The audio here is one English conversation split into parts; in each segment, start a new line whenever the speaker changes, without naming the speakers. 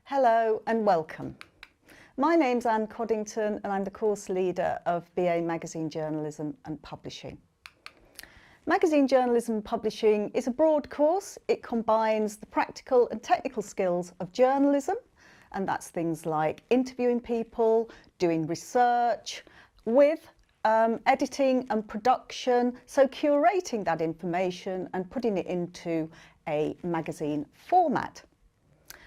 Hello and welcome. My name's Coddington and I'm the course leader of BA Magazine Journalism and Publishing. Magazine Journalism and Publishing is a broad course. It combines the practical and technical skills of journalism, and that's things like interviewing people, doing research, with editing and production, so curating that information and putting it into a magazine format.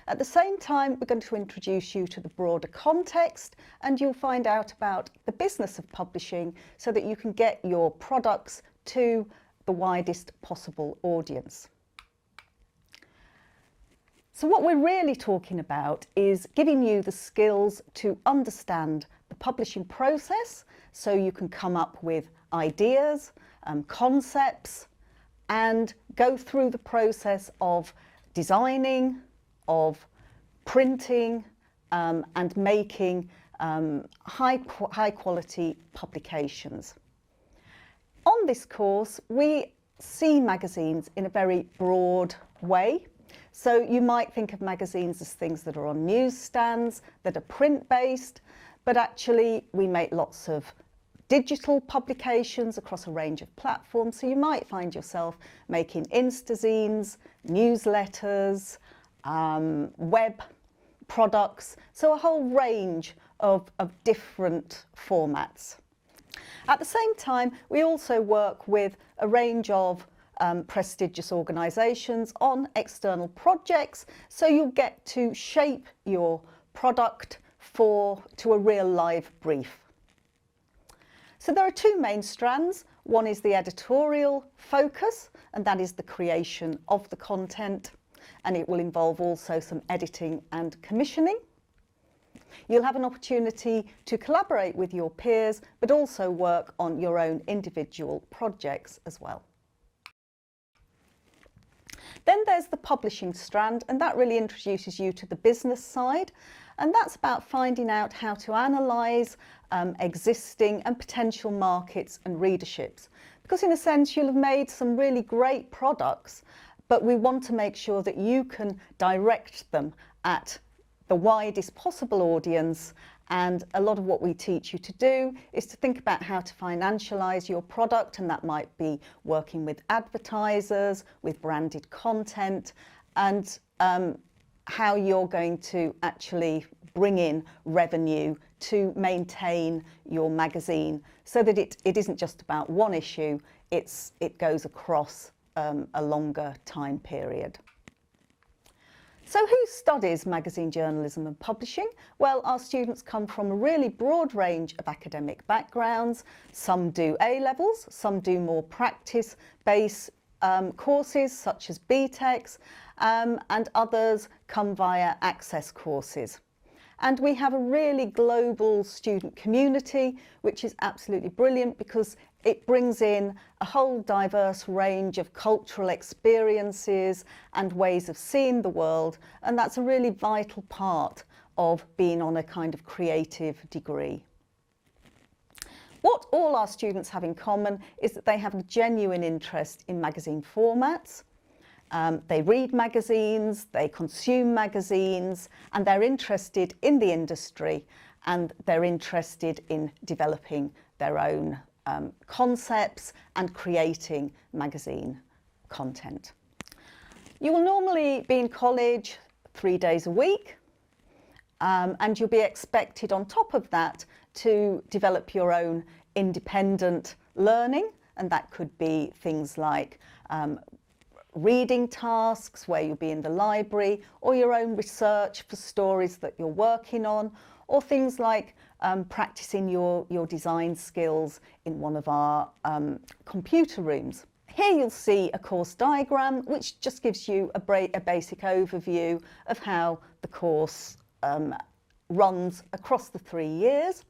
At the same time, we're going to introduce you to the broader context, and you'll find out about the business of publishing so that you can get your products to the widest possible audience. So what we're really talking about is giving you the skills to understand the publishing process so you can come up with ideas, concepts, and go through the process of designing, of printing and making high quality publications. On this course, we see magazines in a very broad way. So you might think of magazines as things that are on newsstands, that are print-based, but actually we make lots of digital publications across a range of platforms. So you might find yourself making Instazines, newsletters, web products, so a whole range of different formats. At the same time, we also work with a range of prestigious organisations on external projects, so you'll get to shape your product to a real live brief. So there are two main strands. One is the editorial focus, and that is the creation of the content, and it will involve also some editing and commissioning. You'll have an opportunity to collaborate with your peers, but also work on your own individual projects as well. Then there's the publishing strand, and that really introduces you to the business side, and that's about finding out how to analyse existing and potential markets and readerships. Because in a sense, you'll have made some really great products, but we want to make sure that you can direct them at the widest possible audience, and a lot of what we teach you to do is to think about how to financialise your product, and that might be working with advertisers, with branded content, and how you're going to actually bring in revenue to maintain your magazine so that it isn't just about one issue, it goes across a longer time period. So who studies magazine journalism and publishing? Well, our students come from a really broad range of academic backgrounds. Some do A-levels, some do more practice-based courses such as BTECs, and others come via access courses. And we have a really global student community, which is absolutely brilliant because it brings in a whole diverse range of cultural experiences and ways of seeing the world. And that's a really vital part of being on a kind of creative degree. What all our students have in common is that they have a genuine interest in magazine formats. They read magazines, they consume magazines, and they're interested in the industry, and they're interested in developing their own concepts and creating magazine content. You will normally be in college 3 days a week, and you'll be expected on top of that to develop your own independent learning, and that could be things like reading tasks where you'll be in the library, or your own research for stories that you're working on, or things like practicing your design skills in one of our computer rooms. Here you'll see a course diagram which just gives you a basic overview of how the course runs across the 3 years.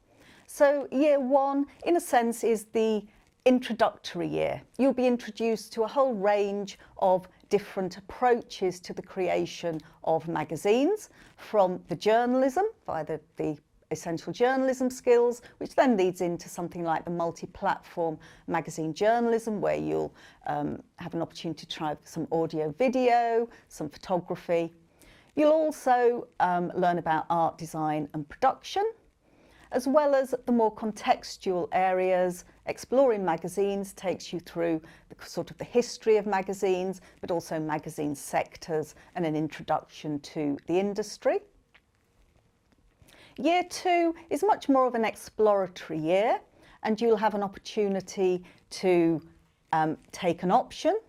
So year one, in a sense, is the introductory year. You'll be introduced to a whole range of different approaches to the creation of magazines, from the journalism via the essential journalism skills, which then leads into something like the multi-platform magazine journalism, where you'll have an opportunity to try some audio video, some photography. You'll also learn about art, design and production, as well as the more contextual areas. Exploring magazines takes you through the history of magazines, but also magazine sectors and an introduction to the industry. Year 2 is much more of an exploratory year, and you'll have an opportunity to take an option.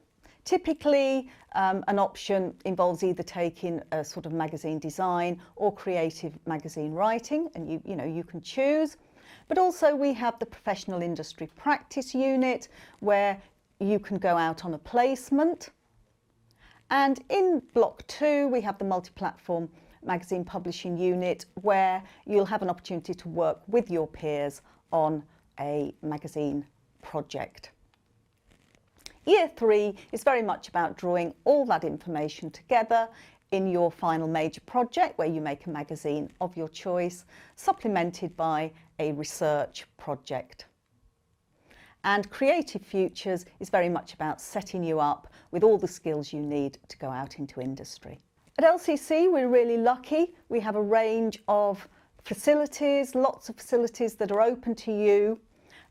Typically, an option involves either taking a sort of magazine design or creative magazine writing, and you can choose. But also we have the professional industry practice unit, where you can go out on a placement. And in block 2, we have the multi-platform magazine publishing unit, where you'll have an opportunity to work with your peers on a magazine project. Year 3 is very much about drawing all that information together in your final major project, where you make a magazine of your choice, supplemented by a research project. And Creative Futures is very much about setting you up with all the skills you need to go out into industry. At LCC, we're really lucky. We have a range of facilities, lots of facilities that are open to you,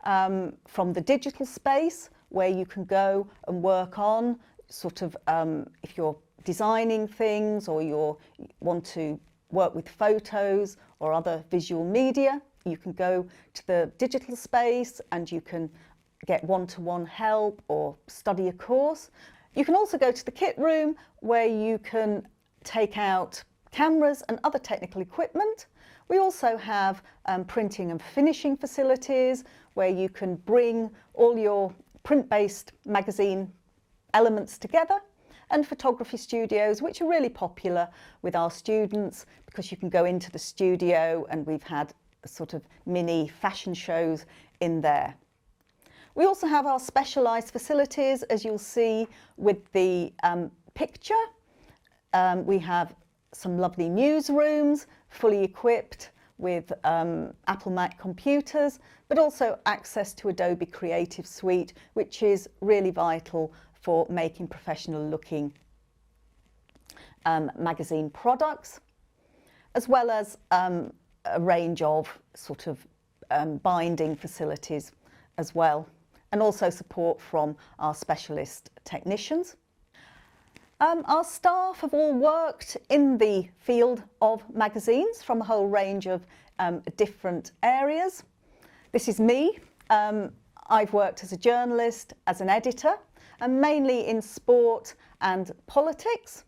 from the digital space, where you can go and work on if you're designing things or you want to work with photos or other visual media, you can go to the digital space and you can get one-to-one help or study a course. You can also go to the kit room, where you can take out cameras and other technical equipment. We also have printing and finishing facilities, where you can bring all your print-based magazine elements together, and photography studios, which are really popular with our students, because you can go into the studio and we've had sort of mini fashion shows in there. We also have our specialised facilities, as you'll see with the picture. We have some lovely newsrooms, fully equipped with Apple Mac computers, but also access to Adobe Creative Suite, which is really vital for making professional looking magazine products, as well as a range of binding facilities as well, and also support from our specialist technicians. Our staff have all worked in the field of magazines from a whole range of different areas. This is me. I've worked as a journalist, as an editor, and mainly in sport and politics.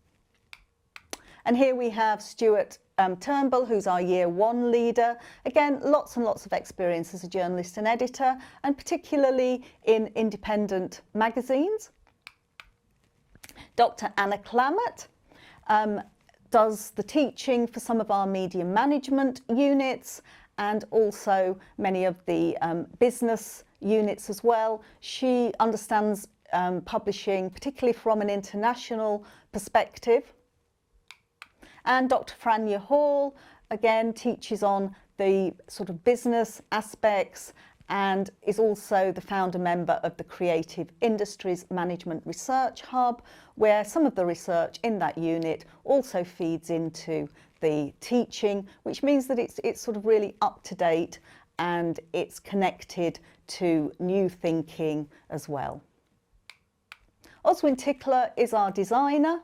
And here we have Stuart Turnbull, who's our Year 1 leader. Again, lots and lots of experience as a journalist and editor, and particularly in independent magazines. Dr. Anna Clammett does the teaching for some of our media management units, and also many of the business units as well. She understands publishing, particularly from an international perspective. And Dr. Franja Hall, again, teaches on the sort of business aspects, and is also the founder member of the Creative Industries Management Research Hub, where some of the research in that unit also feeds into the teaching, which means that it's sort of really up to date and it's connected to new thinking as well. Oswin Tickler is our designer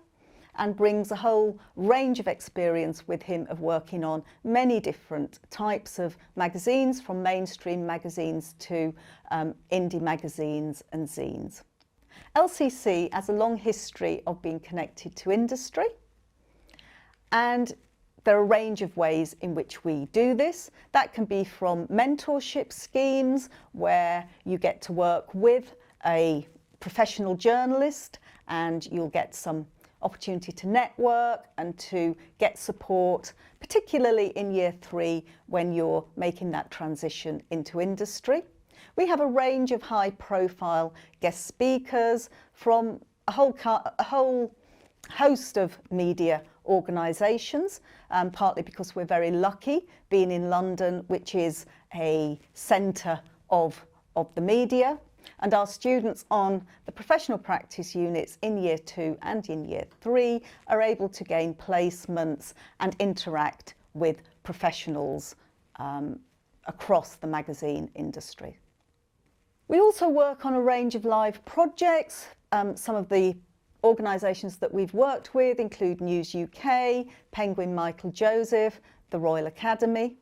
and brings a whole range of experience with him of working on many different types of magazines, from mainstream magazines to indie magazines and zines. LCC has a long history of being connected to industry, and there are a range of ways in which we do this. That can be from mentorship schemes, where you get to work with a professional journalist and you'll get some opportunity to network and to get support, particularly in Year 3 when you're making that transition into industry. We have a range of high-profile guest speakers from a whole host of media organisations, partly because we're very lucky being in London, which is a centre of the media And our students on the professional practice units in Year 2 and in Year 3 are able to gain placements and interact with professionals across the magazine industry. We also work on a range of live projects. Some of the organisations that we've worked with include News UK, Penguin Michael Joseph, the Royal Academy.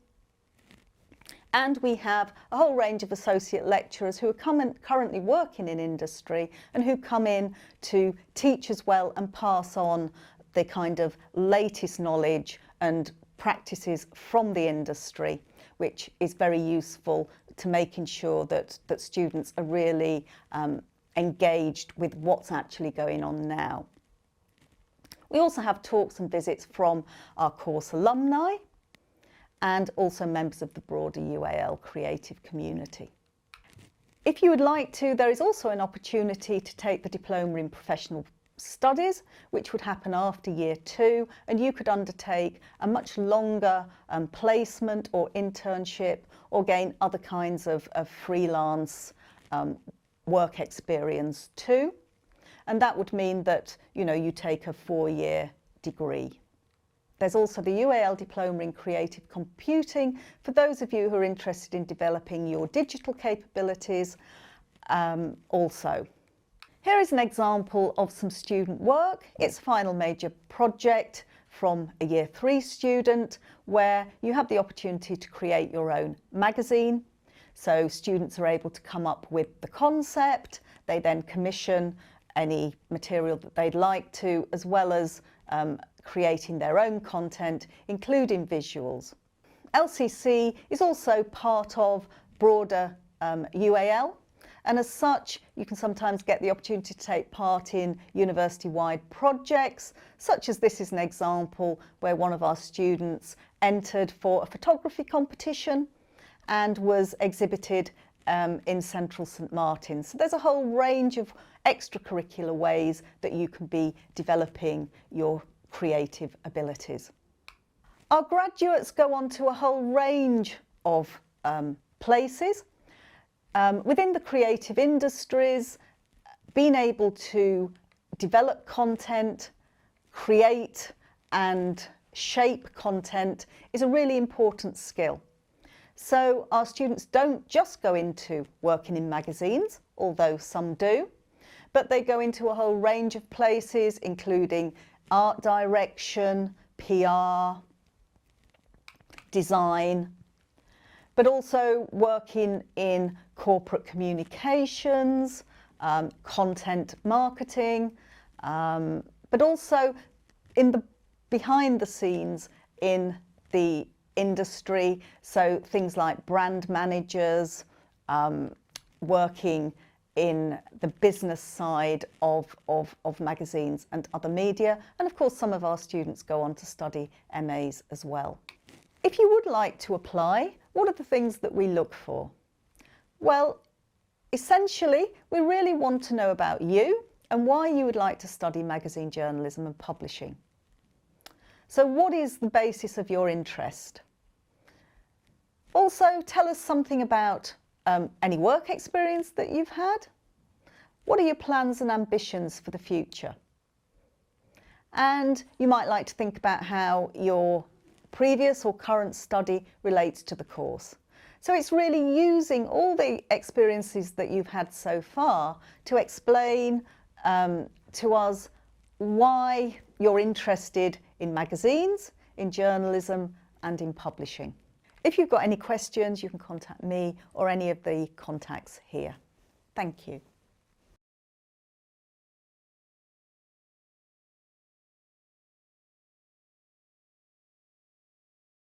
And we have a whole range of associate lecturers who are currently working in industry and who come in to teach as well and pass on the kind of latest knowledge and practices from the industry, which is very useful to making sure that students are really engaged with what's actually going on now. We also have talks and visits from our course alumni and also members of the broader UAL creative community. If you would like to, there is also an opportunity to take the Diploma in Professional Studies, which would happen after Year 2, and you could undertake a much longer placement or internship or gain other kinds of freelance work experience too. And that would mean that, you know, you take a 4-year degree. There's also the UAL Diploma in Creative Computing for those of you who are interested in developing your digital capabilities also. Here is an example of some student work. It's a final major project from a Year 3 student where you have the opportunity to create your own magazine. So students are able to come up with the concept, they then commission any material that they'd like to, as well as creating their own content, including visuals. LCC is also part of broader UAL, and as such you can sometimes get the opportunity to take part in university-wide projects, such as this is an example where one of our students entered for a photography competition and was exhibited in Central St Martin's. So there's a whole range of extracurricular ways that you can be developing your creative abilities. Our graduates go on to a whole range of places. Within the creative industries, being able to develop content, create and shape content is a really important skill. So our students don't just go into working in magazines, although some do, but they go into a whole range of places, including art direction, PR, design, but also working in corporate communications, content marketing, but also in the behind the scenes in the industry, so things like brand managers, working in the business side of magazines and other media, and of course some of our students go on to study MAs as well. If you would like to apply, what are the things that we look for? Well, essentially we really want to know about you and why you would like to study magazine journalism and publishing. So what is the basis of your interest? Also, tell us something about any work experience that you've had. What are your plans and ambitions for the future? And you might like to think about how your previous or current study relates to the course. So it's really using all the experiences that you've had so far to explain to us why you're interested in magazines, in journalism and in publishing. If you've got any questions, you can contact me or any of the contacts here. Thank you.